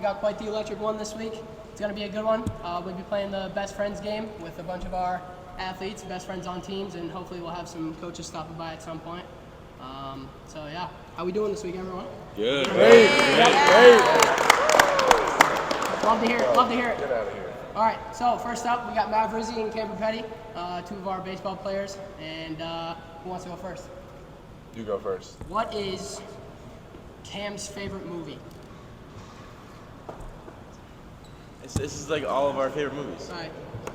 We got quite the electric one this week. It's going to be a good one. We'll be playing the best friends game with a bunch of our athletes, best friends on teams, and hopefully we'll have some coaches stopping by at some point. So yeah, how we doing this week, everyone? Good. Great. Love to hear it. Love to hear it. Get out of here. All right. So first up, we got Mav Rizzi and Camper Petty, two of our baseball players. And who wants to go first? You go first. What is Cam's favorite movie? This is like all of our favorite movies. All right.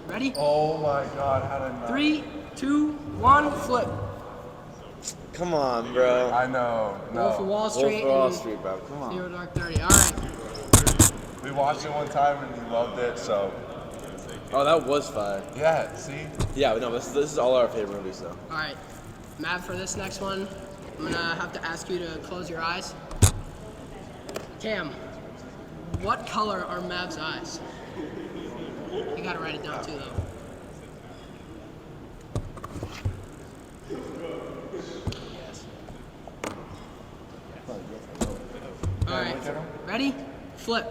Ready? Oh my God! How did I not? 3, 2, 1, flip. Come on, bro. I know. Wolf of No. Wall Street. Wolf of Wall and Street, bro. Come on. Zero Dark 30. All right. We watched it one time and he loved it. So Oh, that was fire. yeah. See. Yeah, but no, this is all our favorite movies, though. All right. Matt, for this next one, I'm going to have to ask you to close your eyes. Cam, what color are Mav's eyes? You got to write it down too, though. All right. Ready? Flip.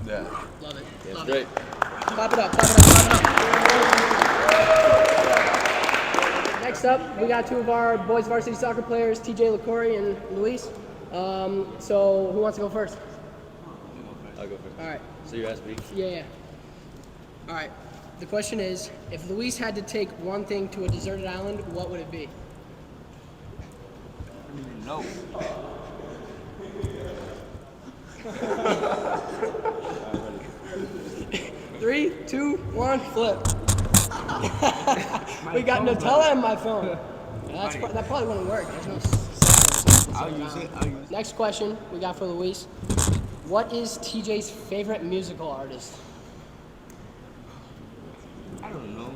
Yeah. Love it. Yeah, Love it's great. it. Clap it up. Clap it up. Clap it up. Next up, we got two of our boys varsity soccer players, TJ LaCory and Luis. So who wants to go first? I'll go first. All right. So you asked me. Yeah. All right. The question is, if Luis had to take one thing to a deserted island, what would it be? I don't even know. 3, 2, 1, flip. We got Nutella in my phone. Yeah, that probably wouldn't work. There's no I'll use it. Next question we got for Luis. What is TJ's favorite musical artist? I don't know.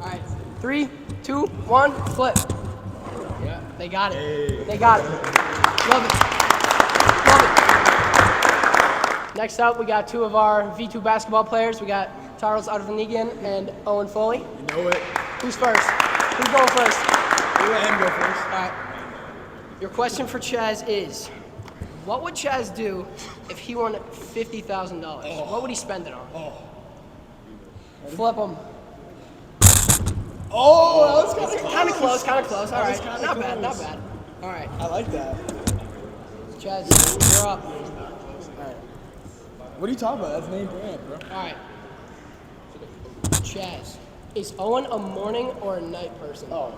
All right, 3, 2, 1, flip. Yeah, they got it. Hey. They got it. Love it. Love it. Next up, we got two of our V2 basketball players. We got Charles Arvanigian and Owen Foley. You know it. Who's first? Who's going first? We let him go first. All right. Your question for Chaz is, what would Chaz do if he won $50,000? What would he spend it on? Flip him. Oh, that was Kind of close, kind of close. All right. kinda Not bad, not close. bad. All right. I like that. Chaz, you're up. What are you talking about? That's name brand, bro. All right. Chaz, is Owen a morning or a night person? Oh.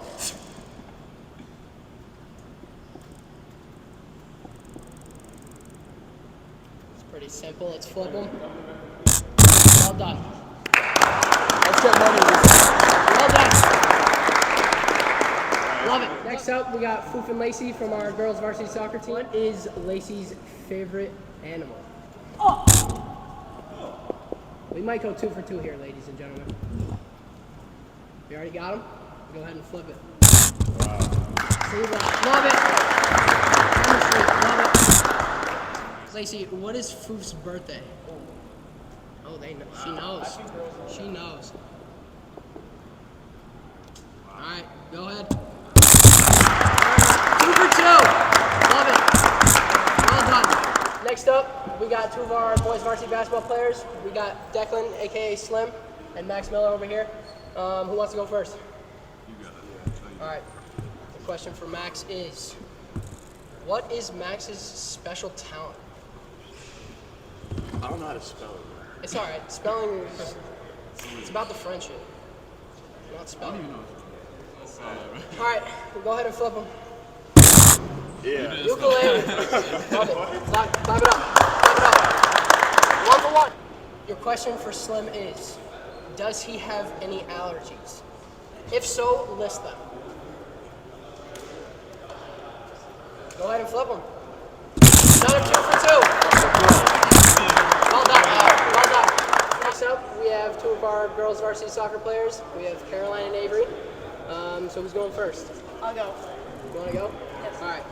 It's pretty simple. Let's flip him. Well done. Let's get money. Well done. Love it. Next up, we got Foof and Lacey from our girls varsity soccer team. What is Lacey's favorite animal? Oh! We might go 2 for 2 here, ladies and gentlemen. You already got him? Go ahead and flip it. Wow. See that? Love it. Love it. Lacey, what is Foof's birthday? Oh, they know. She knows. She knows. All right, go ahead. 2 for 2. Love it. Well done. Next up, we got two of our boys varsity basketball players. We got Declan, aka Slim, and Max Miller over here. Who wants to go first? You got it. All right. The question for Max is, what is Max's special talent? I don't know how to spell it. It's all right. Spelling, it's about the friendship, not spelling. All right, we'll go ahead and flip them. Yeah. Ukulele. Love it. Clap it up. Clap it up. 1 for 1. Your question for Slim is, does he have any allergies? If so, list them. Go ahead and flip them. Another 2 for 2. Well done. Well done. Next up, we have two of our girls varsity soccer players. We have Caroline and Avery. So who's going first? I'll go. You want to go? Yes. All right.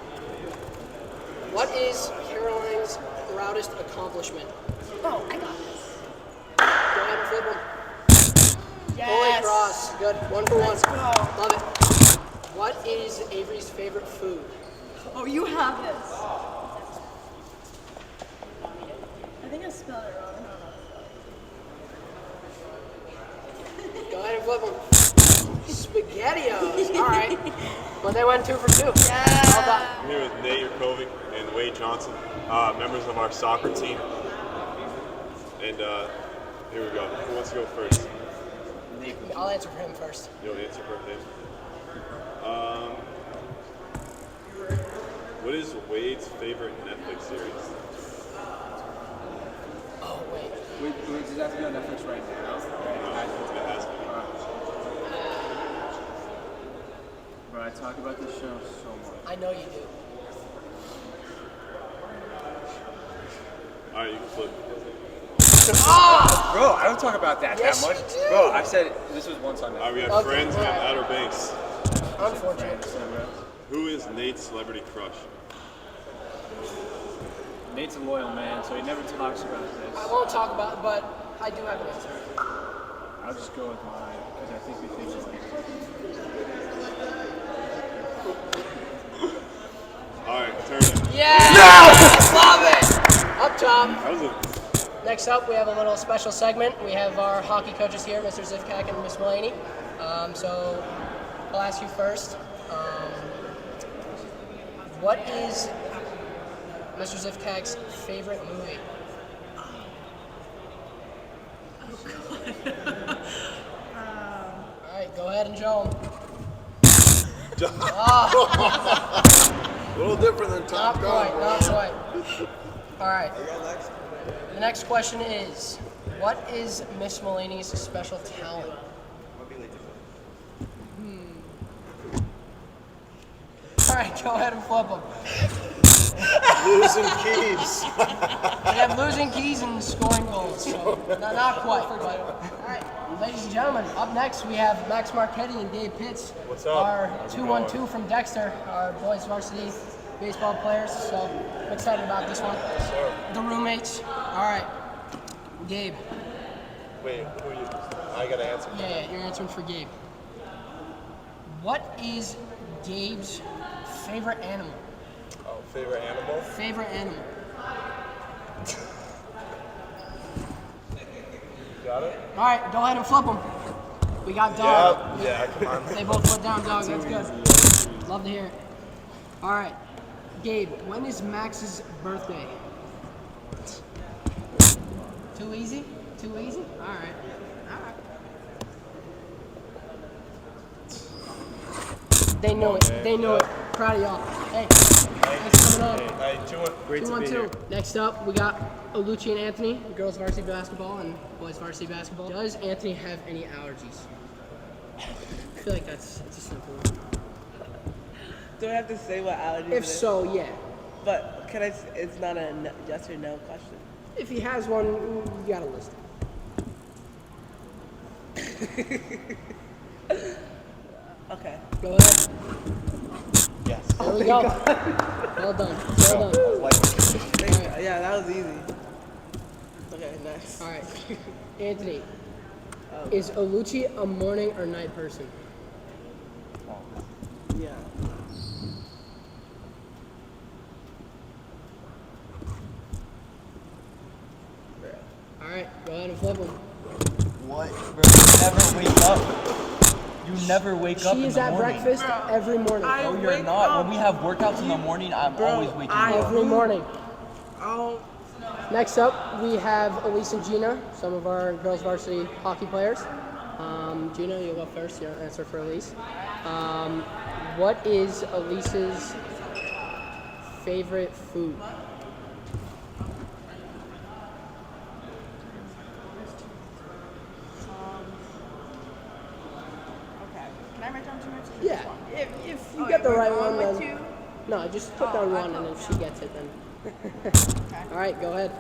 What is Caroline's proudest accomplishment? Oh, I got this. Go ahead and flip them. Holy Yes. cross. Good. 1 for 1. Let's go. Love it. What is Avery's favorite food? Oh, you have this. think I spelled it wrong. Go ahead and flip them. SpaghettiOs. All right. Well, they went 2 for 2. Yeah. Well done. I'm here with Nate Yurkovic and Wade Johnson, members of our soccer team. And here we go. Who wants to go first? I'll answer for him first. You'll answer for him. What is Wade's favorite Netflix series? Oh, wait. Wait, does that have to be on Netflix right now? No, it has to be. Bro, I talk about this show so much. I know you do. Alright, you can flip. Bro, I don't talk about that Yes, that much. you do. Bro, I've said this was once on Netflix. Alright, we have Okay, Friends and alright. Outer Banks. Unfortunate. Who is Nate's celebrity crush? Nate's a loyal man, so he never talks about I this. won't talk about it, but I do have an answer. I'll just go with mine, because I think we think alike. Alright, turn it. Yeah! Love it! Up top. That was a Next up, we have a little special segment. We have our hockey coaches here, Mr. Zivkak and Miss Mulaney. So I'll ask you first. What is Mr. Zivkak's favorite movie? All right, go ahead and show him. A little different than Not Top quite, Gun. not quite. All right. The next question is, what is Miss Mulaney's special talent? All right, go ahead and flip them. Losing keys. They have losing keys and scoring goals, so not quite. But all right, ladies and gentlemen, up next we have Max Marchetti and Dave Pitts. What's up? Our How's it 2-1-2 from Dexter, our boys varsity baseball players. So I'm excited about this one. Sir. The roommates. All right, Gabe. Wait, who are you? I gotta answer. Yeah, you're answering for Gabe. What is Gabe's favorite animal? Oh, favorite animal? Favorite animal. Got it? All right, go ahead and flip them. We got dog. Yeah, come on. They both put down dog. That's good. Love to hear it. All right, Gabe. When is Max's birthday? Too easy? Too easy? All right. All right. They know it. They know it. Proud of y'all. Hey, thanks for coming on. Hey, 2-1. 2-1-2. Next up, we got Oluchi and Anthony, girls varsity basketball and boys varsity basketball. Does Anthony have any allergies? I feel like that's a simple one. Do I have to say what allergies If it is? so, yeah. But can I? It's not a yes or no question. If he has one, you gotta list it. Okay. Go ahead. Yes. There we go. Well done. Well done. Yeah, that was easy. Okay, nice. All right. Anthony, is Oluchi a morning or night person? Yeah. All right, go ahead and flip him. What? Bro, you never wake up. You never wake up She in is the at morning. breakfast every morning. No, you're not. When we have workouts in the morning, I'm always waking up. Every morning. Oh, Next up, we have Elise and Gina, some of our girls varsity hockey players. Gina, you'll go first. You'll answer for Elise. What is Elise's favorite food? okay. Can I write down 2 minutes? Yeah, if you get the right one, With then 2? no, just put down one, and if she gets it, then. All right, go ahead.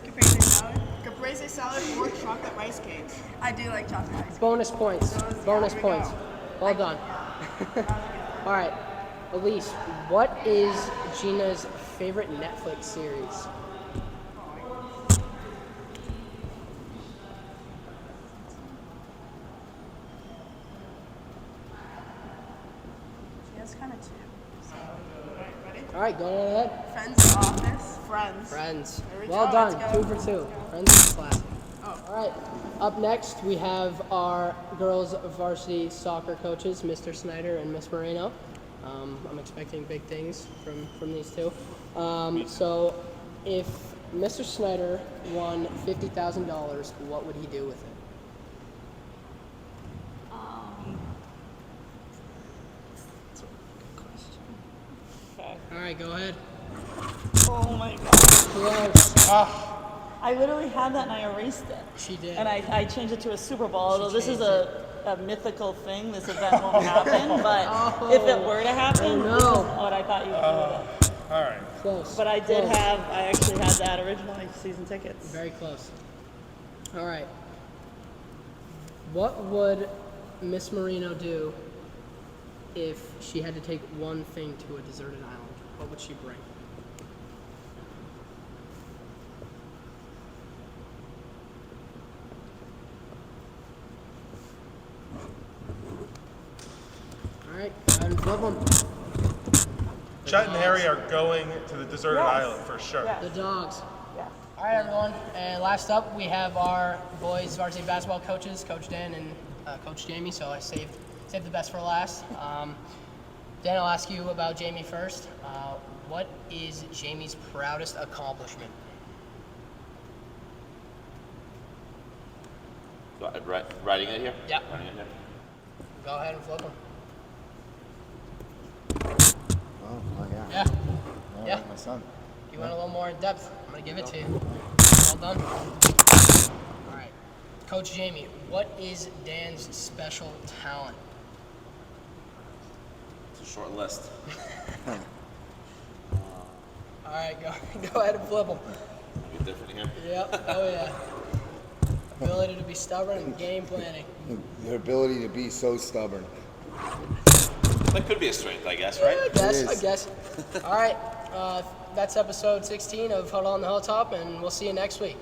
Caprese salad. Caprese salad or chocolate rice cakes. I do like chocolate rice. Bonus points. Bonus here we points. go. Well done. All right, Elise, what is Gina's favorite Netflix series? She has kind of 2. So, alright, ready? All right, going on ahead. Friends in office. Friends. Friends. There we Well go, done. let's go. 2 for 2. Friends is classic. All right. Up next, we have our girls varsity soccer coaches, Mr. Snyder and Miss Moreno. I'm expecting big things from these two. So, if Mr. Snyder won $50,000, what would he do with it? That's a good question. Okay. All right, go ahead. Oh my god. Close. I literally had that and I erased it. She did. And I changed it to a Super Bowl, although this is a mythical thing. This event won't happen, but if it were to happen, this is what I thought you would do with it. All right. Close. But I Close. actually had that originally, season tickets. Very close. All right. What would Miss Marino do if she had to take one thing to a deserted island? What would she bring? All right, go ahead and flip them. Chet and Harry are going to the deserted Yes. island for sure. Yes. The dogs. Yes. All right, everyone. And last up, we have our boys varsity basketball coaches, Coach Dan and Coach Jamie. So I saved the best for last. Dan, I'll ask you about Jamie first. What is Jamie's proudest accomplishment? Writing it here? Yep. Writing it here. Go ahead and flip them. Oh, yeah. Yeah. All Yeah. right, my son. You went a little more in depth. I'm going to give it to you. Well done. All right. Coach Jamie, what is Dan's special talent? It's a short list. All right, go ahead and flip them. Be different here. Yep. Oh, yeah. Ability to be stubborn and game planning. Your ability to be so stubborn. That could be a strength, I guess, right? I guess. All right. That's episode 16 of Huddle on the Hilltop, and we'll see you next week.